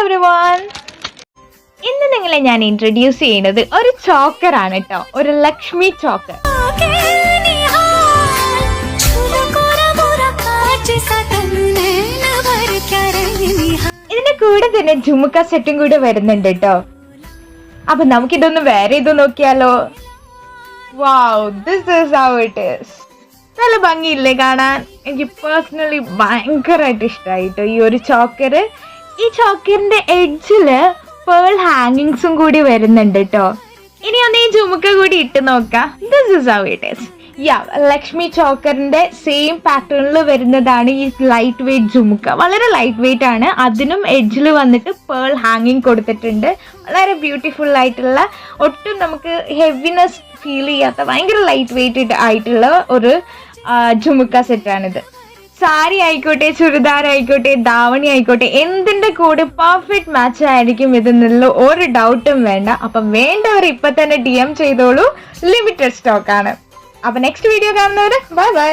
Everyone, ഇന്ന് നിങ്ങളെ ഞാൻ ഇൻട്രൊഡ്യൂസ് ചെയ്യുന്നത് ഒരു ചോക്കറാണ് കേട്ടോ, ഒരു ലക്ഷ്മി ചോക്കർ. ഇതിന്റെ കൂടെ തന്നെ ജുമുക്ക സെറ്റും കൂടെ വരുന്നുണ്ട് കേട്ടോ. അപ്പൊ നമുക്കിതൊന്ന് വേറെ ഇത് നോക്കിയാലോ. Wow, this is how it is. നല്ല ഭംഗിയില്ലേ കാണാൻ? എനിക്ക് പേഴ്സണലി ഭയങ്കരമായിട്ട് ഇഷ്ടമായിട്ടോ ഈ ഒരു ചോക്കറ്. ഈ ചോക്കറിന്റെ എഡ്ജില് പേൾ ഹാങ്ങിങ്സും കൂടി വരുന്നുണ്ട് കേട്ടോ. ഇനി ഒന്ന് ഈ ജുമുക്ക കൂടി ഇട്ട് നോക്കാം. This is how it is. Lakshmi ചോക്കറിന്റെ സെയിം പാറ്റേണിൽ വരുന്നതാണ് ഈ ലൈറ്റ് വെയിറ്റ് ജുമുക്ക. വളരെ ലൈറ്റ് വെയിറ്റ് ആണ്. അതിനും എഡ്ജിൽ വന്നിട്ട് പേൾ ഹാങ്ങിങ് കൊടുത്തിട്ടുണ്ട്. വളരെ ബ്യൂട്ടിഫുൾ ആയിട്ടുള്ള, ഒട്ടും നമുക്ക് ഹെവിനെസ് ഫീൽ ചെയ്യാത്ത ഭയങ്കര ലൈറ്റ് വെയിറ്റ് ആയിട്ടുള്ള ഒരു ജുമുക്ക സെറ്റാണിത്. സാരി ആയിക്കോട്ടെ, ചുരിദാർ ആയിക്കോട്ടെ, ധാവണി ആയിക്കോട്ടെ, എന്തിൻ്റെ കൂടെ പെർഫെക്റ്റ് മാച്ച് ആയിരിക്കും ഇതെന്നുള്ള ഒരു ഡൗട്ടും വേണ്ട. അപ്പം വേണ്ടവർ ഇപ്പം തന്നെ DM ചെയ്തോളൂ. ലിമിറ്റഡ് സ്റ്റോക്ക് ആണ്. അപ്പൊ നെക്സ്റ്റ് വീഡിയോ കാണുന്നവര് ബൈ ബൈ.